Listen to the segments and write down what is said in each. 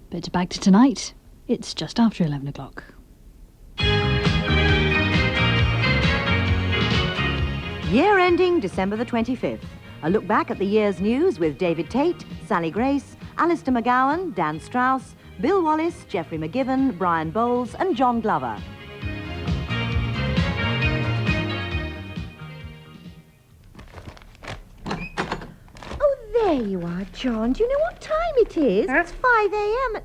But back to tonight. It's just after 11 o'clock. Year ending December the 25th. A look back at the year's news with David Tate, Sally Grace, Alistair McGowan, Dan Strauss, Bill Wallace, Geoffrey McGiven, Brian Bowles and John Glover. Oh, there you are, John. Do you know what time it is? It's 5 a.m.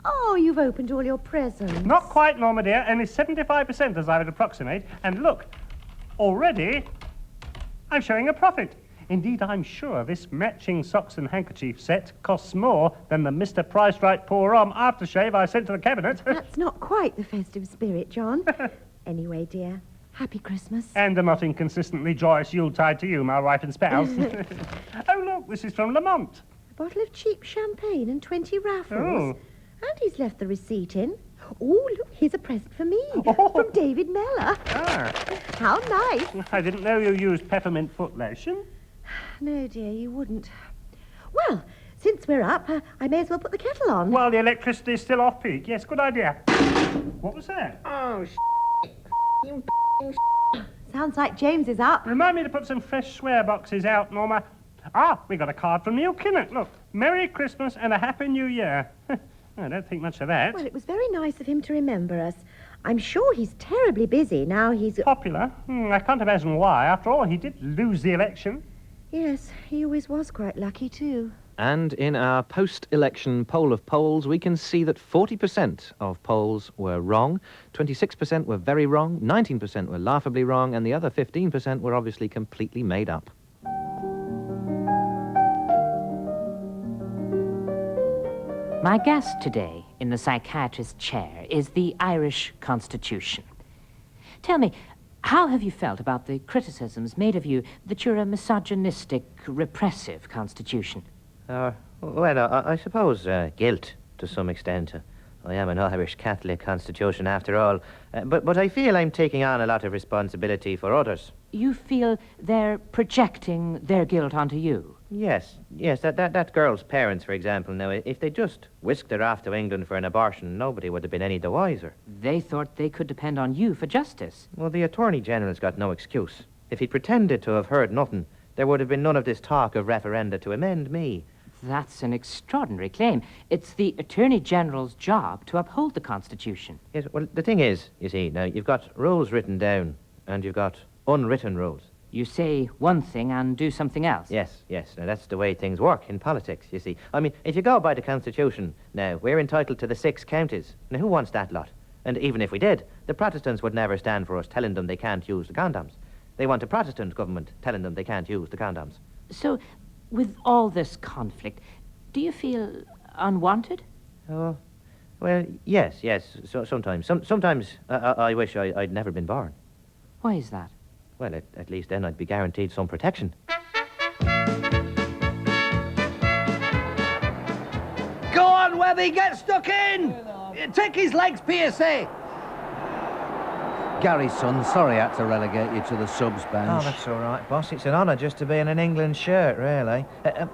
Oh, you've opened all your presents. Not quite, Norma dear. Only 75% as I would approximate. And look, already I'm showing a profit. Indeed, I'm sure this matching socks and handkerchief set costs more than the Mr. Price Right Pour On aftershave I sent to the cabinet. That's not quite the festive spirit, John. Anyway, dear, happy Christmas. And a not inconsistently joyous Yuletide to you, my wife and spouse. Oh, look, this is from Lamont. A bottle of cheap champagne and 20 raffles. Oh. And he's left the receipt in. Oh, look, here's a present for me from David Mellor. Ah. How nice. I didn't know you used peppermint foot lotion. No, dear, you wouldn't. Well, since we're up, I may as well put the kettle on. Well, the electricity's still off peak. Yes, good idea. What was that? Oh, you Sounds like James is up. Remind me to put some fresh swear boxes out, Norma. Ah, we got a card from Neil Kinnock. Look, Merry Christmas and a Happy New Year. I don't think much of that. Well, it was very nice of him to remember us. I'm sure he's terribly busy now he's... Popular? I can't imagine why. After all, he did lose the election. Yes, he always was quite lucky, too. And in our post-election poll of polls, we can see that 40% of polls were wrong, 26% were very wrong, 19% were laughably wrong, and the other 15% were obviously completely made up. My guest today in the psychiatrist's chair is the Irish Constitution. Tell me, how have you felt about the criticisms made of you that you're a misogynistic, repressive constitution? I suppose guilt, to some extent. I am an Irish Catholic constitution, after all. But I feel I'm taking on a lot of responsibility for others. You feel they're projecting their guilt onto you? Yes, that girl's parents, for example. Now, if they just whisked her off to England for an abortion, nobody would have been any the wiser. They thought they could depend on you for justice. Well, the Attorney General's got no excuse. If he pretended to have heard nothing, there would have been none of this talk of referenda to amend me. That's an extraordinary claim. It's the Attorney General's job to uphold the Constitution. Yes, well, the thing is, you see, now, you've got rules written down, and you've got unwritten rules. You say one thing and do something else. Yes. Now, that's the way things work in politics, you see. I mean, if you go by the Constitution, now, we're entitled to the 6 counties. Now, who wants that lot? And even if we did, the Protestants would never stand for us telling them they can't use the condoms. They want a Protestant government telling them they can't use the condoms. So, with all this conflict, do you feel unwanted? Oh, well, yes. So, sometimes. Sometimes I wish I'd never been born. Why is that? Well, at least then I'd be guaranteed some protection. Go on, Webby, get stuck in! Take his legs, PSA! Gary, son, sorry I had to relegate you to the subs bench. Oh, that's all right, boss. It's an honour just to be in an England shirt, really.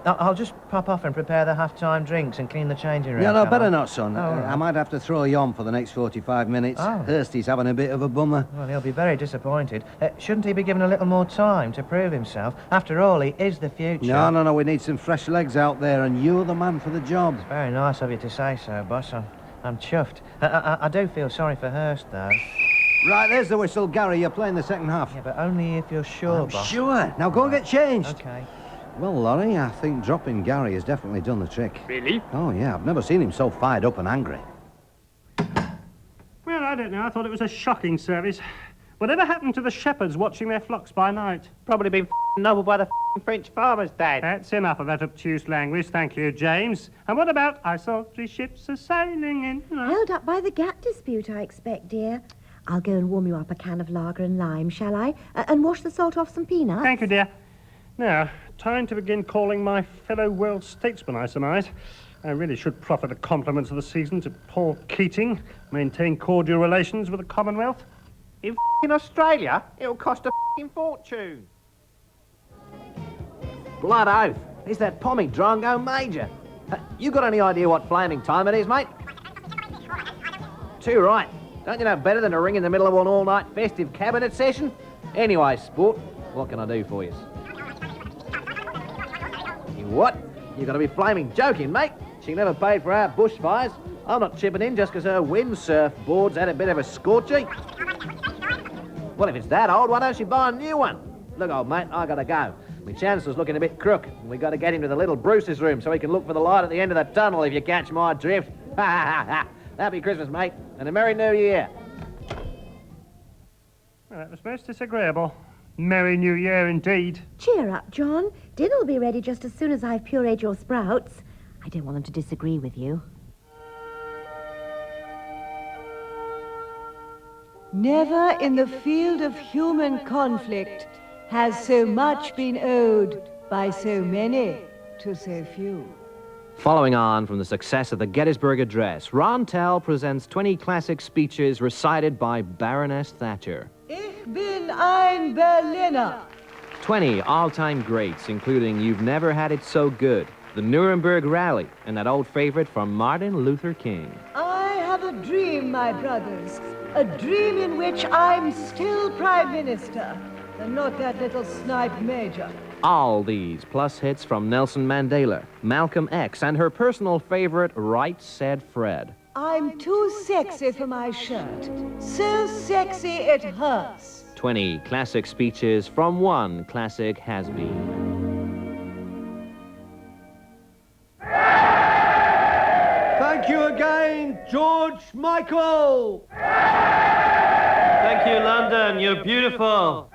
I'll just pop off and prepare the half-time drinks and clean the changing room. Yeah, no, better not, son. Oh, right. I might have to throw you on for the next 45 minutes. Oh. Hursty's having a bit of a bummer. Well, he'll be very disappointed. Shouldn't he be given a little more time to prove himself? After all, he is the future. No, we need some fresh legs out there, and you're the man for the job. It's very nice of you to say so, boss. I'm chuffed. I do feel sorry for Hurst, though. Right, there's the whistle. Gary, you're playing the second half. Yeah, but only if you're sure, I'm boss. sure. Now go and get changed. OK. Well, Laurie, I think dropping Gary has definitely done the trick. Really? Oh, yeah, I've never seen him so fired up and angry. Well, I don't know. I thought it was a shocking service. Whatever happened to the shepherds watching their flocks by night? Probably been nobbled by the French farmers, Dad. That's enough of that obtuse language. Thank you, James. And what about I saw 3 ships a-sailing in... Held up by the gap dispute, I expect, dear. I'll go and warm you up a can of lager and lime, shall I? And wash the salt off some peanuts? Thank you, dear. Now, time to begin calling my fellow world statesman, I surmise. I really should proffer the compliments of the season to Paul Keating, maintain cordial relations with the Commonwealth. In Australia, it'll cost a fortune. Blood oath. It's that pommy Drongo Major. You got any idea what flaming time it is, mate? Too right. Don't you know better than to ring in the middle of an all-night festive cabinet session? Anyway, sport, what can I do for you? You what? You got to be flaming joking, mate. She never paid for our bushfires. I'm not chipping in just because her windsurf board's had a bit of a scorchy. Well, if it's that old, why don't she buy a new one? Look, old mate, I gotta go. My Chancellor's looking a bit crook, and we got to get him to the little Bruce's room so he can look for the light at the end of the tunnel, if you catch my drift. Ha ha ha! Happy Christmas, mate, and a Merry New Year. Well, that was most disagreeable. Merry New Year indeed. Cheer up, John. Dinner'll be ready just as soon as I've pureed your sprouts. I don't want them to disagree with you. Never in the field of human conflict has so much been owed by so many to so few. Following on from the success of the Gettysburg Address, Ron Tell presents 20 classic speeches recited by Baroness Thatcher. Ich bin ein Berliner. 20 all-time greats, including You've Never Had It So Good, the Nuremberg Rally, and that old favorite from Martin Luther King. I have a dream, my brothers. A dream in which I'm still Prime Minister, and not that little snipe major. All these, plus hits from Nelson Mandela, Malcolm X, and her personal favorite, Right Said Fred. I'm too sexy for my shirt. So sexy it hurts. 20 classic speeches from one classic has-been. Thank you again, George Michael. Thank you, London. You're beautiful.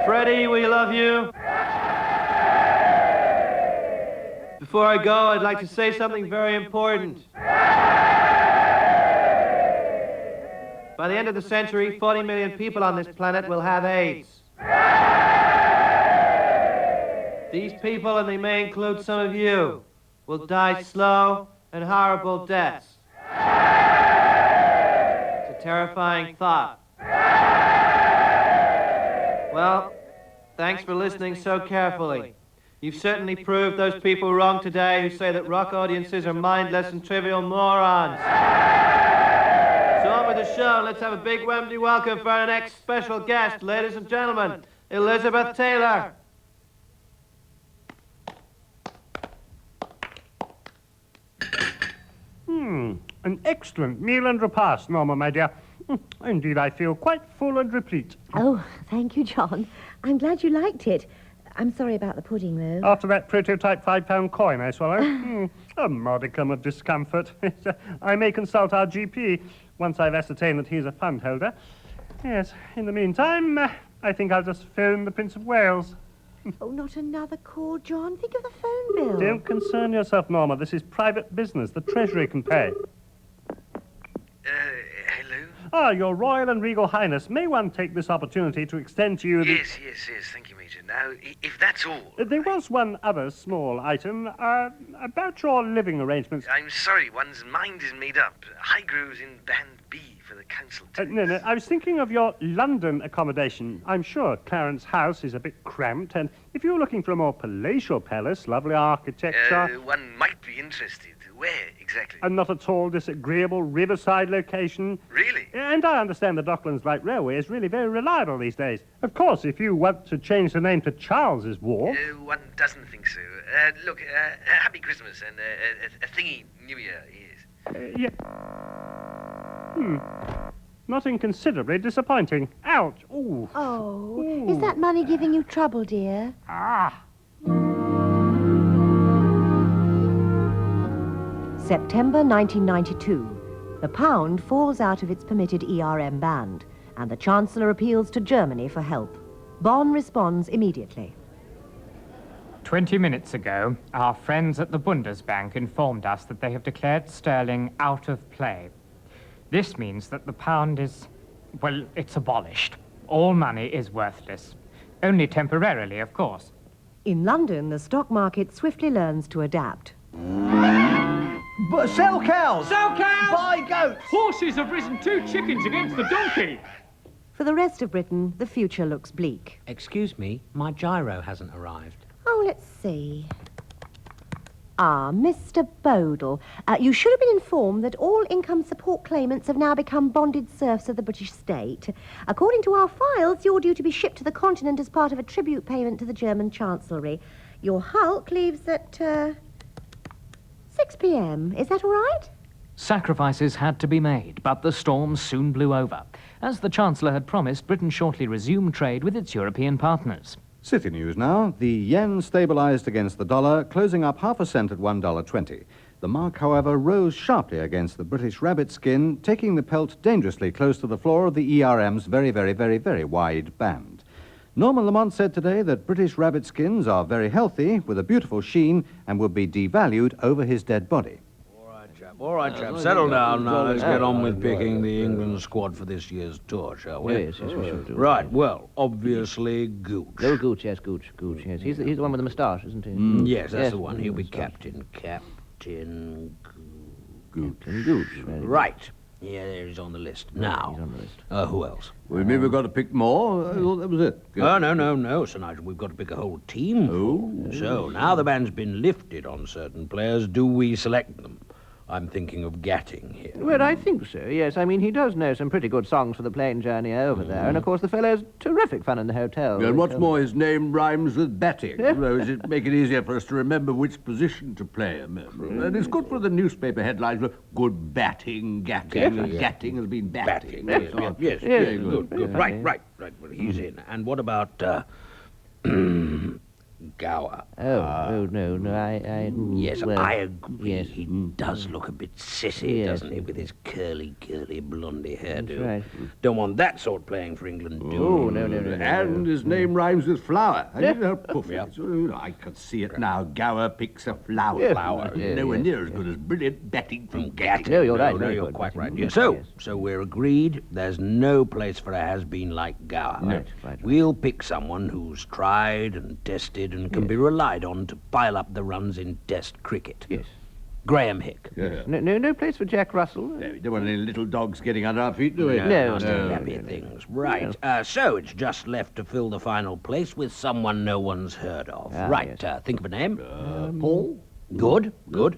Freddie, we love you. Before I go, I'd like to say something very important. By the end of the century, 40 million people on this planet will have AIDS. These people, and they may include some of you, will die slow and horrible deaths. It's a terrifying thought. Well, thanks for listening so carefully. You've certainly proved those people wrong today who say that rock audiences are mindless and trivial morons. So on with the show. Let's have a big Wembley welcome for our next special guest, ladies and gentlemen, Elizabeth Taylor. An excellent meal and repast, Norma, my dear. Indeed, I feel quite full and replete. Oh, thank you, John. I'm glad you liked it. I'm sorry about the pudding, though. After that prototype £5 coin I swallowed, a modicum of discomfort. I may consult our GP once I've ascertained that he's a fund holder. Yes, in the meantime, I think I'll just phone the Prince of Wales. Oh, not another call, John. Think of the phone bill. Don't concern yourself, Norma. This is private business. The Treasury can pay. Hello? Ah, Your Royal and Regal Highness, may one take this opportunity to extend to you the... Yes, thank you, Major. Now, if that's all... There was one other small item, about your living arrangements. I'm sorry, one's mind is made up. Highgrove's in Band B for the council tax. No, I was thinking of your London accommodation. I'm sure Clarence House is a bit cramped, and if you're looking for a more palatial palace, lovely architecture... One might be interested. Where, exactly? A not at all disagreeable riverside location. Really? And I understand the Docklands Light Railway is really very reliable these days. Of course, if you want to change the name to Charles's Wharf... One doesn't think so. Look, Happy Christmas and a thingy New Year, yes. Yeah. Not inconsiderably disappointing. Ouch. Ooh. Oh, Ooh. Is that money giving you trouble, dear? Ah. September 1992. The pound falls out of its permitted ERM band, and the Chancellor appeals to Germany for help. Bonn responds immediately. 20 minutes ago, our friends at the Bundesbank informed us that they have declared sterling out of play. This means that the pound is, well, it's abolished. All money is worthless. Only temporarily, of course. In London, the stock market swiftly learns to adapt. But sell cows! Sell cows! Buy goats! Horses have risen 2 chickens against the donkey! For the rest of Britain, the future looks bleak. Excuse me, my gyro hasn't arrived. Oh, let's see. Ah, Mr. Bodle, you should have been informed that all income support claimants have now become bonded serfs of the British state. According to our files, you're due to be shipped to the continent as part of a tribute payment to the German Chancellery. Your hulk leaves at 6 p.m. Is that all right? Sacrifices had to be made, but the storm soon blew over. As the Chancellor had promised, Britain shortly resumed trade with its European partners. City news now. The yen stabilized against the dollar, closing up half a cent at $1.20. The mark, however, rose sharply against the British rabbit skin, taking the pelt dangerously close to the floor of the ERM's very, very, very, very wide band. Norman Lamont said today that British rabbit skins are very healthy, with a beautiful sheen, and would be devalued over his dead body. All right, chap, settle down now. Let's get on with picking the England squad for this year's tour, shall we? Yes, we shall do. Right, well, obviously, Gooch. Oh, Gooch, yes, Gooch, yes. He's the one with the moustache, isn't he? Yes, that's the one. He'll be captain. Captain Gooch. Right. Yeah, there he's on the list. Now, he's on the list. Who else? We mean we've got to pick more? I thought that was it. Oh, no, Sir Nigel. We've got to pick a whole team. Oh. So, now the ban's been lifted on certain players, do we select them? I'm thinking of Gatting here. Well, I think so, yes. I mean, he does know some pretty good songs for the plane journey over there, and of course the fellow's terrific fun in the hotel. And what's more, his name rhymes with batting. Does it make it easier for us to remember which position to play him in? And it's good for the newspaper headlines with good batting, Gatting, and Gatting has been batting. Yes, good. Right. Well, he's in. And what about, Gower? No, I... Yes, well, I agree. Yes. He does look a bit sissy, Yes. doesn't he, with his curly, blondie hairdo. That's right. Don't want that sort playing for England, do Oh, you? no. And his name rhymes with flower. I didn't know Puffy. Yeah. So, I could see it now. Gower picks a flower. Nowhere near as good as brilliant batting from Gatting. No, you're right. No, you're quite right. Yeah, so we're agreed there's no place for a has-been like Gower. No, right. We'll pick someone who's tried and tested and can be relied on to pile up the runs in Test cricket. Yes. Graham Hick. Yeah. No place for Jack Russell. No, we don't want any little dogs getting under our feet, do we? No. Happy things. Right. So it's just left to fill the final place with someone no one's heard of. Right. Yes. Think of a name. Paul. Good.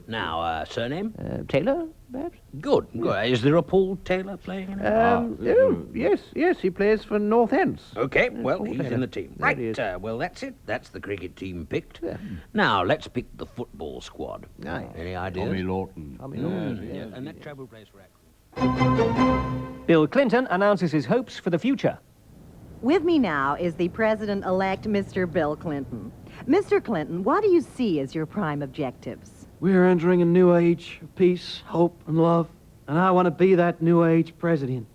Now, surname? Taylor, perhaps? Good. Is there a Paul Taylor playing in it? Yes, he plays for North Ends. Okay, well, he's in the team. There he Right, is. well, that's it. That's the cricket team picked. Now, let's pick the football squad. Aye. Any ideas? Tommy Lawton. Yeah, and that travel place for action. Bill Clinton announces his hopes for the future. With me now is the President-elect, Mr. Bill Clinton. Mr. Clinton, what do you see as your prime objectives? We're entering a new age of peace, hope, and love, and I want to be that new age president.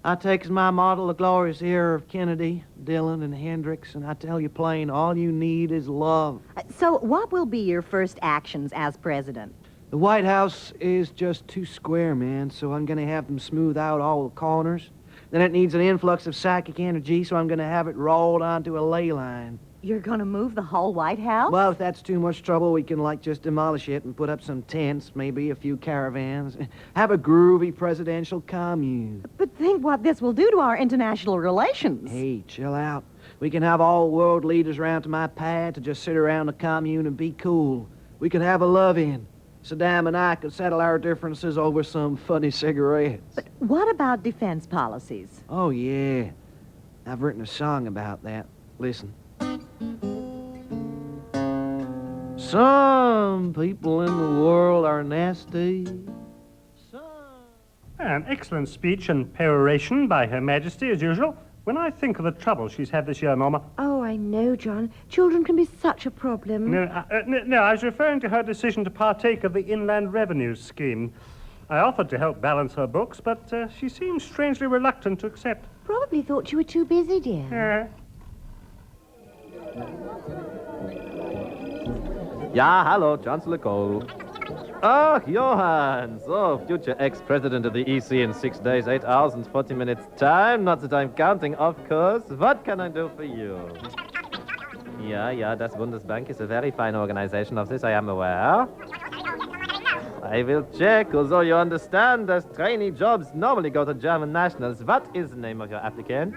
I take as my model the glorious era of Kennedy, Dillon, and Hendricks, and I tell you plain, all you need is love. So what will be your first actions as president? The White House is just too square, man, so I'm going to have them smooth out all the corners. Then it needs an influx of psychic energy, so I'm going to have it rolled onto a ley line. You're going to move the whole White House? Well, if that's too much trouble, we can, just demolish it and put up some tents, maybe a few caravans. Have a groovy presidential commune. But think what this will do to our international relations. Hey, chill out. We can have all world leaders round to my pad to just sit around the commune and be cool. We could have a love-in. Saddam and I could settle our differences over some funny cigarettes. But what about defense policies? Oh, yeah. I've written a song about that. Listen. Some people in the world are nasty. An excellent speech and peroration by Her Majesty, as usual. When I think of the trouble she's had this year, Norma... Oh, I know, John. Children can be such a problem. No, I was referring to her decision to partake of the Inland Revenue Scheme. I offered to help balance her books, but she seemed strangely reluctant to accept. Probably thought you were too busy, dear. Ja, hallo, Chancellor Cole. Ach, Johann, so, future ex-president of the EC in 6 days, 8 hours and 40 minutes time. Not that I'm counting, of course. What can I do for you? Yeah, das Bundesbank is a very fine organization. Of this I am aware. I will check, although you understand that trainee jobs normally go to German nationals. What is the name of your applicant?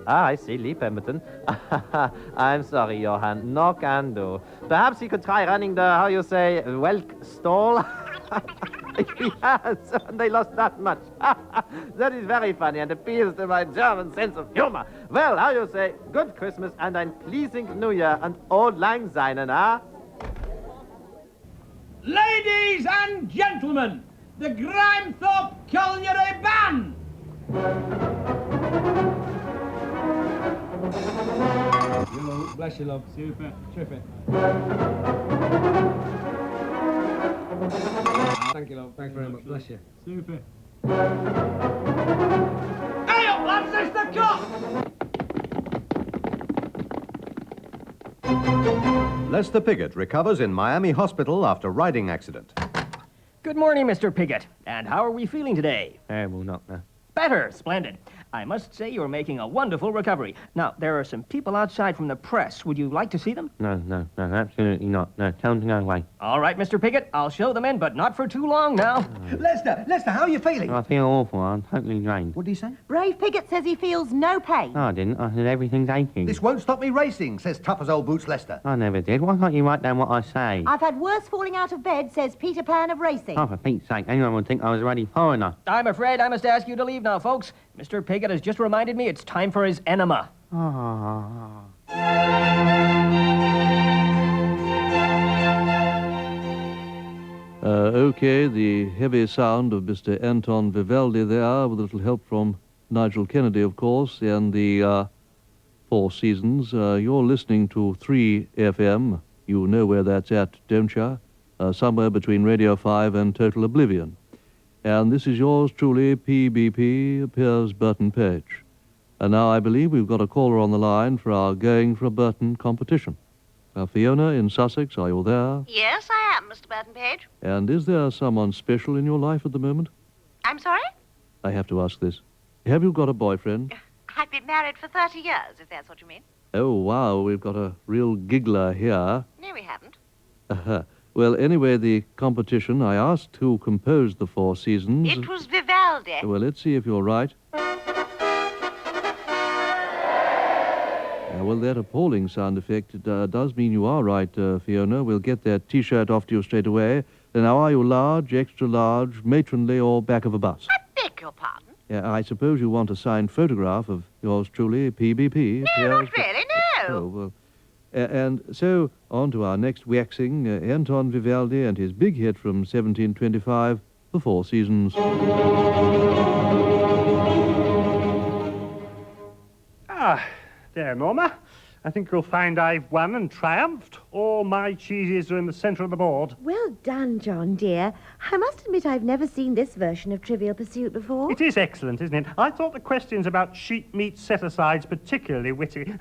Ah, I see. Lee Pemberton. I'm sorry, Johann. No can do. Perhaps you could try running the, how you say, Welk stall? Yes, they lost that much. That is very funny and appeals to my German sense of humor. Well, how you say, good Christmas and ein pleasing New Year and old lang synen, ah? Ladies and gentlemen, the Grimethorpe Culinary Band! Bless you, love. Super. Terrific. Thank you, love. Thanks very much. Bless you. Super. Hey up, lads! It's the cop! Lester Piggott recovers in Miami Hospital after riding accident. Good morning, Mr. Piggott. And how are we feeling today? Well, not. Better. Splendid. I must say you're making a wonderful recovery. Now, there are some people outside from the press. Would you like to see them? No, absolutely not. No, tell them to go away. All right, Mr. Piggott. I'll show them in, but not for too long now. Lester, how are you feeling? I feel awful. I'm totally drained. What did he say? Brave Piggott says he feels no pain. No, I didn't. I said everything's aching. This won't stop me racing, says tough as old boots Lester. I never did. Why can't you write down what I say? I've had worse falling out of bed, says Peter Pan of racing. Oh, for Pete's sake, anyone would think I was already foreigner. I'm afraid I must ask you to leave now, folks. Mr. Piggott has just reminded me it's time for his enema. Okay, the heavy sound of Mr. Anton Vivaldi there, with a little help from Nigel Kennedy, of course, and the Four Seasons. You're listening to 3 FM. You know where that's at, don't you? Somewhere between Radio 5 and Total Oblivion. And this is yours truly, PBP, Piers Burton Page. And now I believe we've got a caller on the line for our Going for a Burton competition. Fiona in Sussex, are you there? Yes, I am, Mr. Burton Page. And is there someone special in your life at the moment? I'm sorry? I have to ask this. Have you got a boyfriend? I've been married for 30 years, if that's what you mean. Oh, wow, we've got a real giggler here. No, we haven't. Well, anyway, the competition, I asked who composed the Four Seasons. It was Vivaldi. Well, let's see if you're right. Well, that appalling sound effect does mean you are right, Fiona. We'll get that T-shirt off to you straight away. Now, are you large, extra large, matronly, or back of a bus? I beg your pardon? I suppose you want a signed photograph of yours truly, PBP. No, not really, no. Oh, well. And so, on to our next waxing, Anton Vivaldi and his big hit from 1725, The Four Seasons. Ah, there, Norma. I think you'll find I've won and triumphed. All my cheeses are in the centre of the board. Well done, John, dear. I must admit I've never seen this version of Trivial Pursuit before. It is excellent, isn't it? I thought the questions about sheep meat set-asides particularly witty.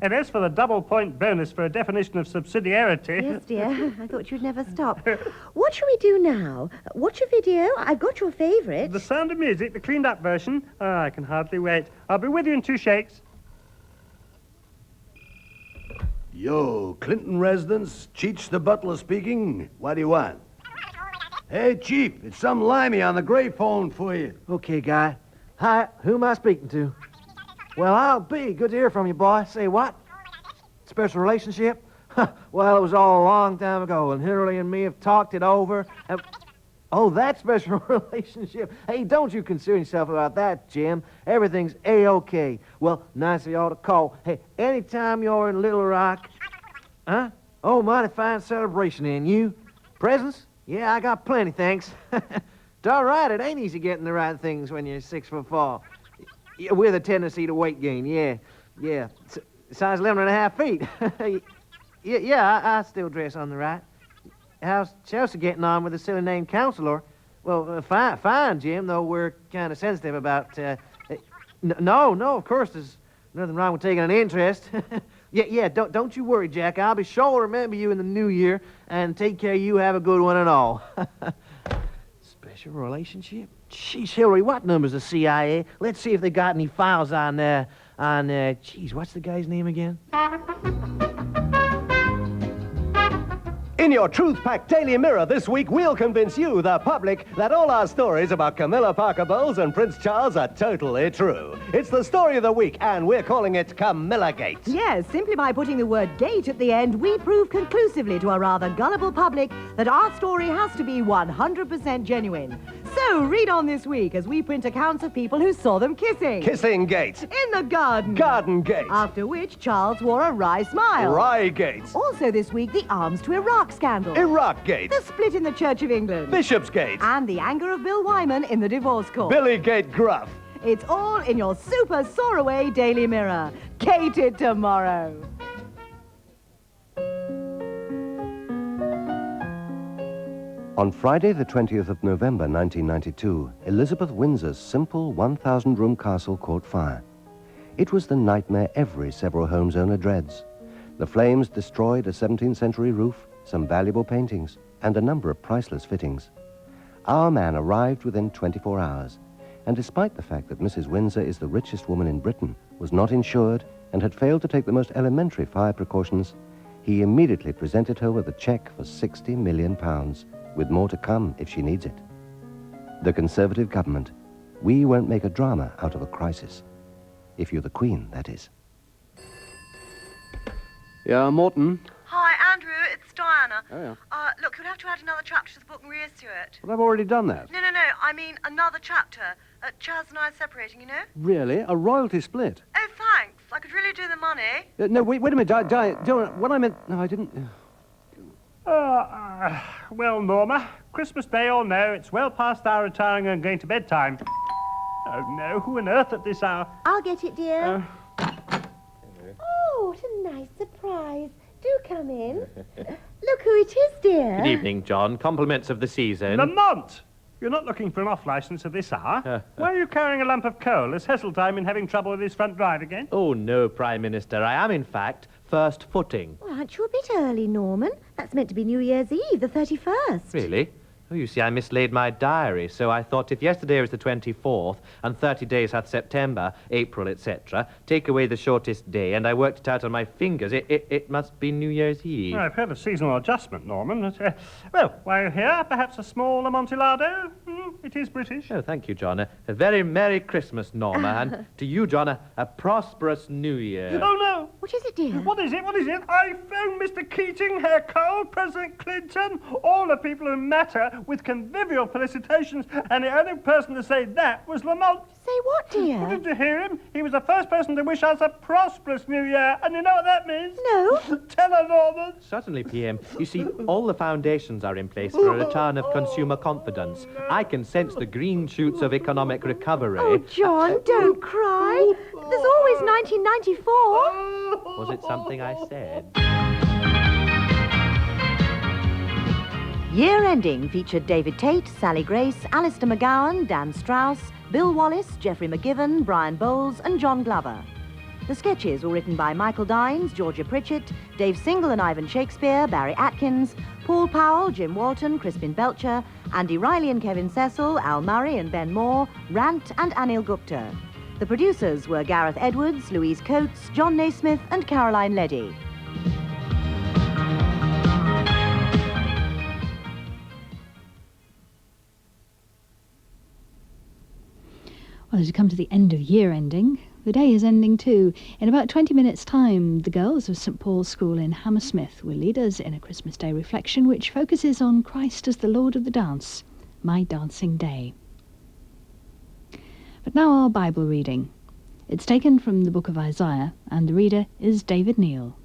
And as for the double-point bonus for a definition of subsidiarity... Yes, dear. I thought you'd never stop. What shall we do now? Watch a video? I've got your favourite. The Sound of Music, the cleaned-up version. Oh, I can hardly wait. I'll be with you in 2 shakes. Yo, Clinton residence, Cheech the butler speaking. What do you want? Hey, Chief, it's some limey on the gray phone for you. Okay, guy. Hi, who am I speaking to? Well, I'll be. Good to hear from you, boy. Say what? Special relationship? Well, it was all a long time ago, and Hurley and me have talked it over. And... Oh, that special relationship. Hey, don't you concern yourself about that, Jim. Everything's A-OK. Well, nice of y'all to call. Hey, anytime you're in Little Rock... Huh? Oh, mighty fine celebration, and you? Presents? Yeah, I got plenty, thanks. It's all right, it ain't easy getting the right things when you're 6'4". Yeah, with a tendency to weight gain, yeah. Size 11.5 feet. yeah, I still dress on the right. How's Chelsea getting on with the silly name counselor? Well, fine, Jim, though we're kind of sensitive about... No, of course, there's nothing wrong with taking an interest. yeah, don't you worry, Jack. I'll be sure to remember you in the new year and take care of you. Have a good one and all. Special relationship? Jeez, Hillary, what number's the CIA? Let's see if they got any files on, geez, what's the guy's name again? In your truth-packed Daily Mirror this week, we'll convince you, the public, that all our stories about Camilla Parker Bowles and Prince Charles are totally true. It's the story of the week, and we're calling it Camilla Gate. Yes, simply by putting the word gate at the end, we prove conclusively to a rather gullible public that our story has to be 100% genuine. So read on this week as we print accounts of people who saw them kissing. Kissing Gate. In the garden. Garden Gate. After which Charles wore a wry smile. Rye Gate. Also this week, the arms to Iraq scandal. Iraq Gate. The split in the Church of England. Bishopsgate. And the anger of Bill Wyman in the divorce court. Billy Gate Gruff. It's all in your super soar-away Daily Mirror. Gated tomorrow. On Friday, the 20th of November, 1992, Elizabeth Windsor's simple 1,000-room castle caught fire. It was the nightmare every several homes owner dreads. The flames destroyed a 17th century roof, some valuable paintings, and a number of priceless fittings. Our man arrived within 24 hours, and despite the fact that Mrs. Windsor is the richest woman in Britain, was not insured, and had failed to take the most elementary fire precautions, he immediately presented her with a cheque for £60 million, with more to come if she needs it. The Conservative government. We won't make a drama out of a crisis. If you're the Queen, that is. Yeah, Morton. Hi, Andrew. It's Diana. Oh, yeah. Look, you'll have to add another chapter to the book and rears to it. Well, I've already done that. No. I mean another chapter. Chaz and I are separating, you know? Really? A royalty split? Oh, thanks. I could really do the money. No, wait a minute. What I meant... No, I didn't... Well, Norma, Christmas Day or no, it's well past our retiring and going to bed time. Oh, no, who on earth at this hour? I'll get it, dear. Oh, what a nice surprise. Do come in. Look who it is, dear. Good evening, John. Compliments of the season. Lamont! You're not looking for an off-licence at this hour. Why are you carrying a lump of coal? Is Heseltine been having trouble with his front drive again? Oh, no, Prime Minister. I am, in fact, first footing. Well, aren't you a bit early, Norman? That's meant to be New Year's Eve, the 31st. Really? Oh, you see, I mislaid my diary, so I thought if yesterday was the 24th, and 30 days hath September, April, etc., take away the shortest day, and I worked it out on my fingers, it must be New Year's Eve. Well, I've heard of seasonal adjustment, Norman. Well, while you're here, perhaps a small amontillado? It is British. Oh, thank you, John. A very Merry Christmas, Norma, and to you, John, a prosperous New Year. Oh, no! What is it, dear? What is it? I phoned Mr. Keating, Herr Cole, President Clinton, all the people who matter, with convivial felicitations, and the only person to say that was Lamont. Say what, dear? Well, did you hear him? He was the first person to wish us a prosperous New Year, and you know what that means? No. Tell her, Norman. Certainly, PM. You see, all the foundations are in place for a return of consumer confidence. I can sense the green shoots of economic recovery. Oh, John, don't cry. There's always 1994. Was it something I said? Year Ending featured David Tate, Sally Grace, Alistair McGowan, Dan Strauss, Bill Wallace, Geoffrey McGiven, Brian Bowles and John Glover. The sketches were written by Michael Dines, Georgia Pritchett, Dave Single and Ivan Shakespeare, Barry Atkins, Paul Powell, Jim Walton, Crispin Belcher, Andy Riley and Kevin Cecil, Al Murray and Ben Moore, Rant and Anil Gupta. The producers were Gareth Edwards, Louise Coates, John Naismith and Caroline Leddy. Well, as we come to the end of year ending, the day is ending too. In about 20 minutes' time, the girls of St Paul's School in Hammersmith will lead us in a Christmas Day reflection which focuses on Christ as the Lord of the Dance, My Dancing Day. But now our Bible reading. It's taken from the book of Isaiah, and the reader is David Neal.